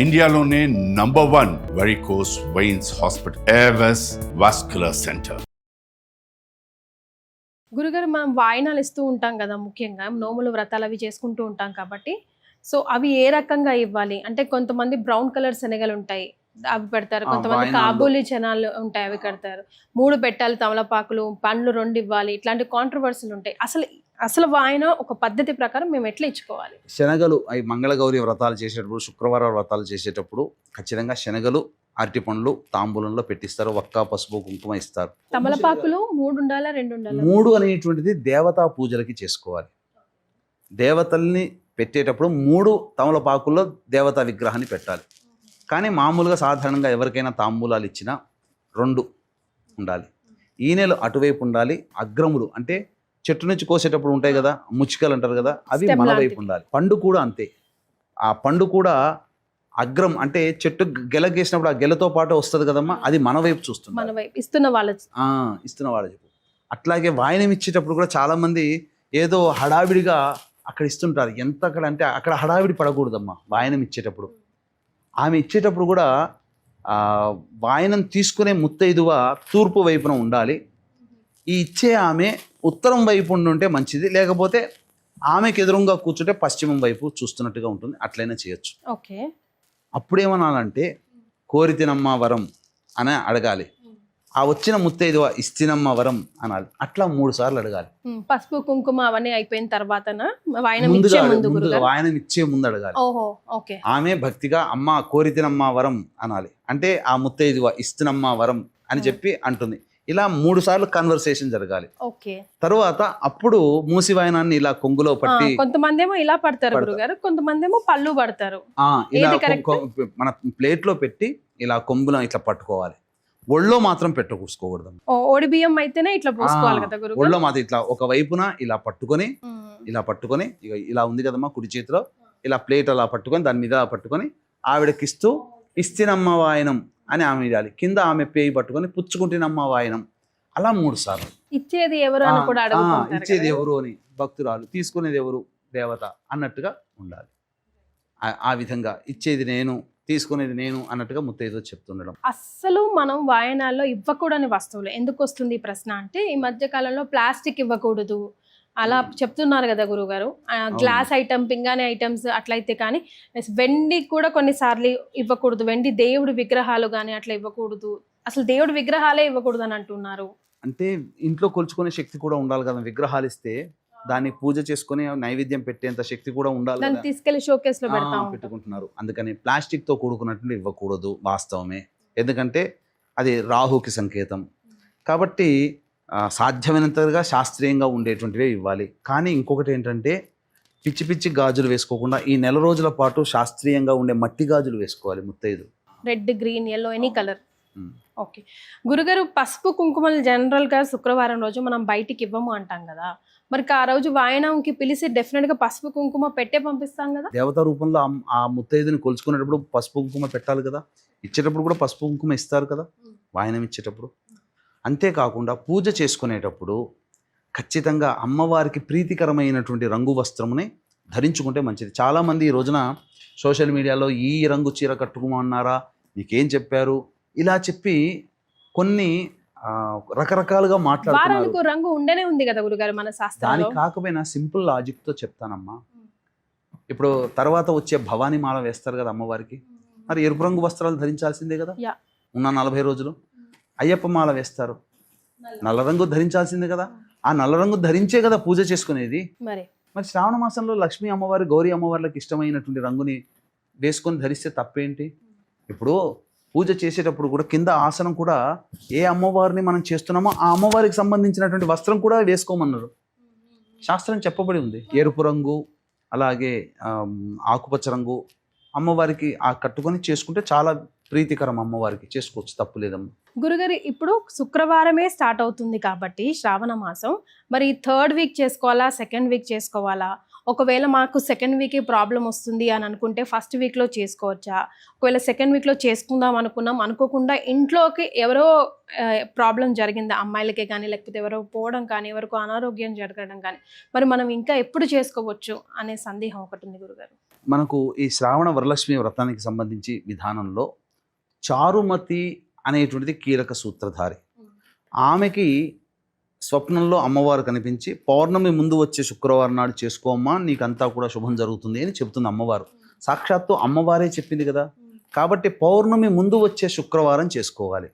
ఇండియాలోనే #1 varicose veins hospital Avis vascular centre. గురుగారు మనం వాయినాలు ఇస్తూ ఉంటాం కదా, ముఖ్యంగా నోములు వ్రతాలు అవి చేసుకుంటూ ఉంటాం కాబట్టి, సో అవి ఏ రకంగా ఇవ్వాలి అంటే కొంతమంది బ్రౌన్ కలర్ శనగలు ఉంటాయి అవి పెడతారు, కొంతమంది కాబూలి చనాలు ఉంటాయి అవి కడతారు, 3 పెట్టాలి తమలపాకులు, పండ్లు 2 ఇవ్వాలి, ఇట్లాంటి కాంట్రవర్సీలు ఉంటాయి. అసలు వాయన ఒక పద్ధతి ప్రకారం మేము ఎట్లా ఇచ్చుకోవాలి? శనగలు అవి మంగళగౌరి వ్రతాలు చేసేటప్పుడు, శుక్రవార వ్రతాలు చేసేటప్పుడు ఖచ్చితంగా శనగలు, అరటి పండ్లు తాంబూలంలో పెట్టిస్తారు. ఒక్క పసుపు కుంకుమ ఇస్తారు. తమలపాకులు 3 ఉండాలా 2 ఉండాలా? 3 అనేటువంటిది దేవతా పూజలకి చేసుకోవాలి. దేవతల్ని పెట్టేటప్పుడు 3 తమలపాకుల్లో దేవతా విగ్రహాన్ని పెట్టాలి. కానీ మామూలుగా సాధారణంగా ఎవరికైనా తాంబూలాలు ఇచ్చినా 2 ఉండాలి. ఈనెలు అటువైపు ఉండాలి. అగ్రములు అంటే చెట్టు నుంచి కోసేటప్పుడు ఉంటాయి కదా, ముచ్చికలు అంటారు కదా, అవి మన వైపు ఉండాలి. పండు కూడా అంతే. ఆ పండు కూడా అగ్రం అంటే చెట్టు గెలగేసినప్పుడు ఆ గెలతో పాటు వస్తుంది కదమ్మా, అది మన వైపు చూస్తుంది. మన వైపు ఇస్తున్న వాళ్ళ చెప్పు. అట్లాగే వాయనం ఇచ్చేటప్పుడు కూడా చాలా మంది ఏదో హడావిడిగా అక్కడ ఇస్తుంటారు. ఎంత అక్కడ అంటే అక్కడ హడావిడి పడకూడదమ్మా. వాయనం ఇచ్చేటప్పుడు ఆమె ఇచ్చేటప్పుడు కూడా వాయనం తీసుకునే ముత్తైదువ తూర్పు వైపున ఉండాలి. ఈ ఇచ్చే ఆమె ఉత్తరం వైపు ఉంటే మంచిది, లేకపోతే ఆమెకు ఎదురుగా కూర్చుంటే పశ్చిమం వైపు చూస్తున్నట్టుగా ఉంటుంది. అట్లయినా చేయొచ్చు. ఓకే. అప్పుడేమనాలంటే కోరితినమ్మ వరం అని అడగాలి. ఆ వచ్చిన ముత్తైదువ ఇస్తినమ్మ వరం అనాలి. అట్లా 3 సార్లు అడగాలి. పసుపు కుంకుమ అవన్నీ అయిపోయిన తర్వాత వాయనం ఇచ్చే ముందు అడగాలి. ఆమె భక్తిగా అమ్మ కోరితినమ్మ వరం అనాలి. అంటే ఆ ముత్తైదువ ఇస్తినమ్మ వరం అని చెప్పి అంటుంది. ఇలా 3 సార్లు కన్వర్సేషన్ జరగాలి. తరువాత అప్పుడు మూసి వాయనాన్ని ఇలా కొంగులో పట్టి, కొంతమంది ఏమో ఇలా పడతారు గురుగారు, కొంతమంది ఏమో పళ్ళు పడతారు. ఇలా మన ప్లేట్ లో పెట్టి ఇలా కొంగులో ఇట్లా పట్టుకోవాలి. ఒళ్ళో మాత్రం పెట్టకూసుకోకూడదు. ఓడి బియ్యం అయితేనే ఇట్లా పోసుకోవాలి కదా గురుగారు. ఒళ్ళో మాత్రం ఇట్లా ఒక వైపున ఇలా పట్టుకొని ఇక ఇలా ఉంది కదమ్మా కుడి చేతిలో, ఇలా ప్లేట్ అలా పట్టుకొని దాని మీద పట్టుకొని ఆవిడకిస్తూ ఇస్తినమ్మ వాయనం అని ఆమె ఇవ్వాలి. కింద ఆమె పేయి పట్టుకొని పుచ్చుకుంటున్నమ్మ వాయనం. అలా 3 సార్లు. ఇచ్చేది ఎవరు అని కూడా అడుగుతుంటారు. ఇచ్చేది ఎవరు అని భక్తురాలు, తీసుకునేది ఎవరు దేవత అన్నట్టుగా ఉండాలి. ఆ విధంగా ఇచ్చేది నేను, తీసుకునేది నేను అన్నట్టుగా ముత్తైదు చెప్తుండడం. అస్సలు మనం వాయనాల్లో ఇవ్వకూడని వస్తువులు ఎందుకు వస్తుంది ఈ ప్రశ్న అంటే, ఈ మధ్య కాలంలో ప్లాస్టిక్ ఇవ్వకూడదు అలా చెప్తున్నారు కదా గురుగారు. గ్లాస్ ఐటమ్, పింగాణి ఐటమ్స్ అట్లయితే, కానీ వెండి కూడా కొన్నిసార్లు ఇవ్వకూడదు. వెండి దేవుడి విగ్రహాలు కానీ అట్లా ఇవ్వకూడదు. అసలు దేవుడి విగ్రహాలే ఇవ్వకూడదు అని అంటున్నారు. అంటే ఇంట్లో కొలుచుకునే శక్తి కూడా ఉండాలి కదా. విగ్రహాలు ఇస్తే దాన్ని పూజ చేసుకుని నైవేద్యం పెట్టేంత శక్తి కూడా ఉండాలి. తీసుకెళ్లి షోకేస్ లో పెట్టుకుంటున్నారు. అందుకని ప్లాస్టిక్ తో కూడుకున్నట్టు ఇవ్వకూడదు. వాస్తవమే. ఎందుకంటే అది రాహుకి సంకేతం. కాబట్టి సాధ్యమైనంతగా శాస్త్రీయంగా ఉండేటువంటివే ఇవ్వాలి. కానీ ఇంకొకటి ఏంటంటే, పిచ్చి పిచ్చి గాజులు వేసుకోకుండా ఈ 1 రోజుల పాటు శాస్త్రీయంగా ఉండే మట్టి గాజులు వేసుకోవాలి ముత్తైదు. Red, green, yellow, any colour. Okay గురుగారు, పసుపు కుంకుమలు జనరల్ గా శుక్రవారం రోజు మనం బయటికి ఇవ్వము అంటాం కదా, మరి ఆ రోజు వాయనంకి పిలిచి డెఫినెట్ గా పసుపు కుంకుమ పెట్టే పంపిస్తాం కదా. దేవతా రూపంలో ఆ ముత్తైదుని కొలుచుకునేటప్పుడు పసుపు కుంకుమ పెట్టాలి కదా. ఇచ్చేటప్పుడు కూడా పసుపు కుంకుమ ఇస్తారు కదా వాయనం ఇచ్చేటప్పుడు. అంతేకాకుండా పూజ చేసుకునేటప్పుడు ఖచ్చితంగా అమ్మవారికి ప్రీతికరమైనటువంటి రంగు వస్త్రముని ధరించుకుంటే మంచిది. చాలామంది ఈ రోజున సోషల్ మీడియాలో ఈ రంగు చీర కట్టుకోమన్నారా, నీకేం చెప్పారు, ఇలా చెప్పి కొన్ని రకరకాలుగా మాట్లాడుతున్నారు. రంగు ఉండనే ఉంది కదా గురుగారు మన శాస్త్రాల్లో. దానికి కాకపోయినా సింపుల్ లాజిక్ తో చెప్తానమ్మా. ఇప్పుడు తర్వాత వచ్చే భవానీ మాల వేస్తారు కదా అమ్మవారికి, మరి ఎరుపు రంగు వస్త్రాలు ధరించాల్సిందే కదా ఉన్న 40 రోజులు. అయ్యప్ప మాల వేస్తారు, నల్ల రంగు ధరించాల్సిందే కదా. ఆ నల్ల రంగు ధరించే కదా పూజ చేసుకునేది. మరి శ్రావణ మాసంలో లక్ష్మీ అమ్మవారి, గౌరీ అమ్మవార్లకు ఇష్టమైనటువంటి రంగుని వేసుకొని ధరిస్తే తప్పేంటి? ఇప్పుడు పూజ చేసేటప్పుడు కూడా కింద ఆసనం కూడా ఏ అమ్మవారిని మనం చేస్తున్నామో ఆ అమ్మవారికి సంబంధించినటువంటి వస్త్రం కూడా వేసుకోమన్నారు. శాస్త్రం చెప్పబడి ఉంది. ఎరుపు రంగు, అలాగే ఆకుపచ్చ రంగు అమ్మవారికి కట్టుకొని చేసుకుంటే చాలా ప్రీతికరం. అమ్మవారికి చేసుకోవచ్చు, తప్పు లేదమ్మా. గురుగారు, ఇప్పుడు శుక్రవారమే స్టార్ట్ అవుతుంది కాబట్టి శ్రావణ మాసం, మరి 3rd వీక్ చేసుకోవాలా, 2nd వీక్ చేసుకోవాలా? ఒకవేళ మాకు 2nd వీక్ ప్రాబ్లం వస్తుంది అని అనుకుంటే 1st వీక్లో చేసుకోవచ్చా? ఒకవేళ 2nd వీక్లో చేసుకుందాం అనుకోకుండా ఇంట్లోకి ఎవరో ప్రాబ్లం జరిగిందా, అమ్మాయిలకే కానీ లేకపోతే ఎవరో పోవడం కానీ, ఎవరికో అనారోగ్యం జరగడం కానీ, మరి మనం ఇంకా ఎప్పుడు చేసుకోవచ్చు అనే సందేహం ఒకటి ఉంది గురుగారు. మనకు ఈ శ్రావణ వరలక్ష్మి వ్రతానికి సంబంధించి విధానంలో చారుమతి అనేటువంటిది కీలక సూత్రధారి. ఆమెకి స్వప్నంలో అమ్మవారు కనిపించి పౌర్ణమి ముందు వచ్చే శుక్రవారం నాడు చేసుకోమ్మా, నీకంతా కూడా శుభం జరుగుతుంది అని చెప్తుంది అమ్మవారు. సాక్షాత్తు అమ్మవారే చెప్పింది కదా. కాబట్టి పౌర్ణమి ముందు వచ్చే శుక్రవారం చేసుకోవాలి.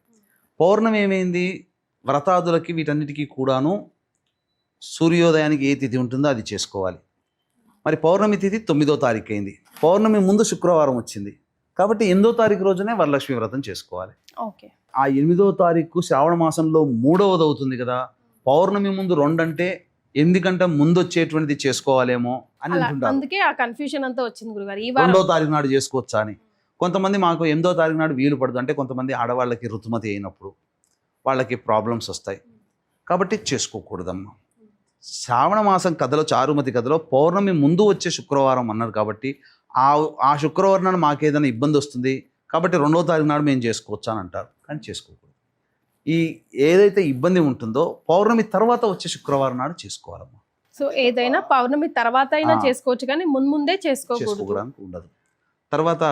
పౌర్ణమి ఏమైంది, వ్రతాదులకి వీటన్నిటికీ కూడాను సూర్యోదయానికి ఏ తిథి ఉంటుందో అది చేసుకోవాలి. మరి పౌర్ణమి తిథి 9వ తారీఖు అయింది, పౌర్ణమి ముందు శుక్రవారం వచ్చింది, కాబట్టి 8వ తారీఖు రోజునే వరలక్ష్మి వ్రతం చేసుకోవాలి. ఓకే. ఆ 8వ తారీఖు శ్రావణ మాసంలో 3వది అవుతుంది కదా. పౌర్ణమి ముందు 2 అంటే 8 కంటే ముందు వచ్చేటువంటిది చేసుకోవాలేమో అని అంటుంటారు. అందుకే ఆ కన్ఫ్యూజన్ అంతా వచ్చింది గురుగారు. ఈ 2వ తారీఖు నాడు చేసుకోవచ్చా అని. కొంతమంది మాకు 8వ తారీఖు నాడు వీలు పడదు, అంటే కొంతమంది ఆడవాళ్ళకి ఋతుమతి అయినప్పుడు వాళ్ళకి ప్రాబ్లమ్స్ వస్తాయి, కాబట్టి చేసుకోకూడదమ్మా. శ్రావణ మాసం కథలో, చారుమతి కథలో పౌర్ణమి ముందు వచ్చే శుక్రవారం అన్నారు కాబట్టి ఆ శుక్రవారం నాడు మాకేదైనా ఇబ్బంది వస్తుంది కాబట్టి 2వ తారీఖు నాడు మేము చేసుకోవచ్చా అని అంటారు, కానీ చేసుకోకూడదు. ఈ ఏదైతే ఇబ్బంది ఉంటుందో పౌర్ణమి తర్వాత వచ్చే శుక్రవారం నాడు చేసుకోవాలమ్మా. సో ఏదైనా పౌర్ణమి తర్వాత అయినా చేసుకోవచ్చు, కానీ ముందే చేసుకోకూడదు ఉండదు. తర్వాత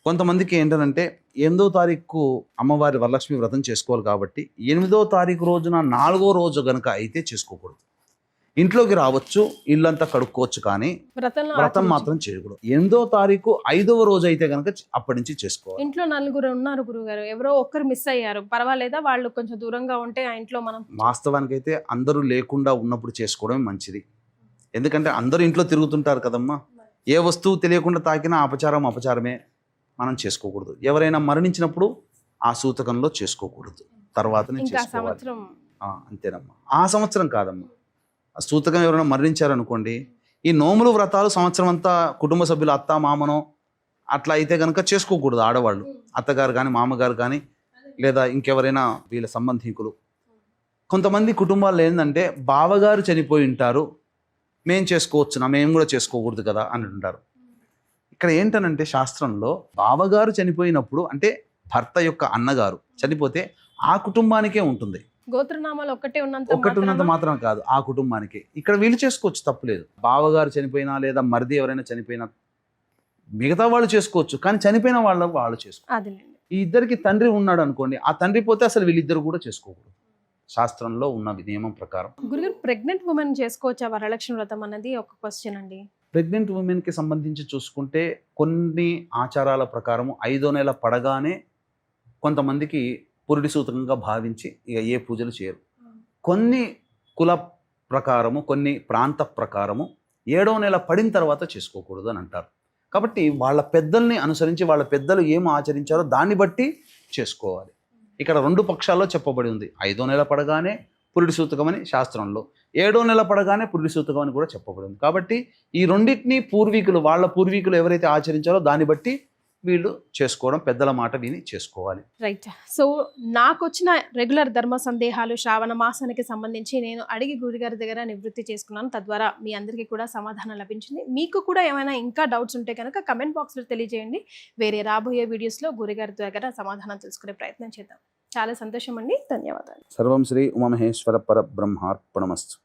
కొంతమందికి ఏంటంటే 8వ తారీఖు అమ్మవారి వరలక్ష్మి వ్రతం చేసుకోవాలి కాబట్టి 8వ తారీఖు రోజున 4వ రోజు గనక అయితే చేసుకోకూడదు. ఇంట్లోకి రావచ్చు, ఇల్లంతా కడుక్కోవచ్చు, కానీ వ్రతం మాత్రం చేయకూడదు. 8వ తారీఖు 5వ రోజు అయితే కనుక అప్పటి నుంచి చేసుకోవాలి. ఇంట్లో 4 ఉన్నారు గురుగారు, ఎవరో ఒక్కరు మిస్ అయ్యారు, పర్వాలేదా? వాళ్ళు కొంచెం దూరంగా ఉంటే ఆ ఇంట్లో మనం వాస్తవానికి అయితే అందరూ లేకుండా ఉన్నప్పుడు చేసుకోవడమే మంచిది. ఎందుకంటే అందరూ ఇంట్లో తిరుగుతుంటారు కదమ్మా. ఏ వస్తువు తెలియకుండా తాకినా అపచారమే, మనం చేసుకోకూడదు. ఎవరైనా మరణించినప్పుడు ఆ సూతకంలో చేసుకోకూడదు, తర్వాతనే చేసుకోవాలి. అంతేనమ్మా. ఆ సంవత్సరం కాదమ్మా, ఆ సూతకం ఎవరైనా మరణించారనుకోండి, ఈ నోములు వ్రతాలు సంవత్సరం అంతా కుటుంబ సభ్యులు అత్త మామనో అట్లా అయితే కనుక చేసుకోకూడదు. ఆడవాళ్ళు, అత్తగారు కానీ మామగారు కానీ, లేదా ఇంకెవరైనా వీళ్ళ సంబంధికులు. కొంతమంది కుటుంబాల్లో ఏంటంటే బావగారు చనిపోయి ఉంటారు, మేము చేసుకోవచ్చునా, మేము కూడా చేసుకోకూడదు కదా అని అంటారు. ఇక్కడ ఏంటనంటే శాస్త్రంలో బావగారు చనిపోయినప్పుడు, అంటే భర్త యొక్క అన్నగారు చనిపోతే ఆ కుటుంబానికే ఉంటుంది. గోత్రనామాలు ఒకటి ఉన్నంత మాత్రం కాదు, ఆ కుటుంబానికి. ఇక్కడ వీళ్ళు చేసుకోవచ్చు, తప్పులేదు. బావగారు చనిపోయినా లేదా మరిది ఎవరైనా చనిపోయినా మిగతా వాళ్ళు చేసుకోవచ్చు, కానీ చనిపోయిన వాళ్ళు చేసుకోవచ్చు. ఈ ఇద్దరికి తండ్రి ఉన్నాడు అనుకోండి, ఆ తండ్రి పోతే అసలు వీళ్ళిద్దరు కూడా చేసుకోకూడదు, శాస్త్రంలో ఉన్న నియమం ప్రకారం. గురుగారు, ప్రెగ్నెంట్ ఉమెన్ చేసుకోవచ్చా వరలక్ష్మి వ్రతం అన్నది ఒక క్వశ్చన్ అండి. ప్రెగ్నెంట్ ఉమెన్కి సంబంధించి చూసుకుంటే కొన్ని ఆచారాల ప్రకారము 5వ నెల పడగానే కొంతమందికి పురుడి సూత్రంగా భావించి ఇక ఏ పూజలు చేయరు. కొన్ని కుల ప్రకారము, కొన్ని ప్రాంత ప్రకారము 7వ నెల పడిన తర్వాత చేసుకోకూడదు అని అంటారు. కాబట్టి వాళ్ళ పెద్దల్ని అనుసరించి, వాళ్ళ పెద్దలు ఏం ఆచరించారో దాన్ని బట్టి చేసుకోవాలి. ఇక్కడ 2 పక్షాల్లో చెప్పబడి ఉంది. 5వ నెల పడగానే పురుడి సూతకం అని శాస్త్రంలో, 7వ నెల పడగానే పురుడి సూతకం అని కూడా చెప్పబడింది. కాబట్టి ఈ రెండింటినీ వాళ్ళ పూర్వీకులు ఎవరైతే ఆచరించారో దాన్ని బట్టి వీళ్ళు చేసుకోవడం, పెద్దల మాట విని చేసుకోవాలి. రైట్. సో నాకు వచ్చిన రెగ్యులర్ ధర్మ సందేహాలు శ్రావణ మాసానికి సంబంధించి నేను అడిగి గురుగారి దగ్గర నివృత్తి చేసుకున్నాను. తద్వారా మీ అందరికీ కూడా సమాధానం లభించింది. మీకు కూడా ఏమైనా ఇంకా డౌట్స్ ఉంటే కనుక కమెంట్ బాక్స్లో తెలియజేయండి. వేరే రాబోయే వీడియోస్లో గురుగారి దగ్గర సమాధానం తెలుసుకునే ప్రయత్నం చేద్దాం. చాలా సంతోషం అండి, ధన్యవాదాలు. సర్వం శ్రీ ఉమామహేశ్వర పరబ్రహ్మార్పణమస్తు.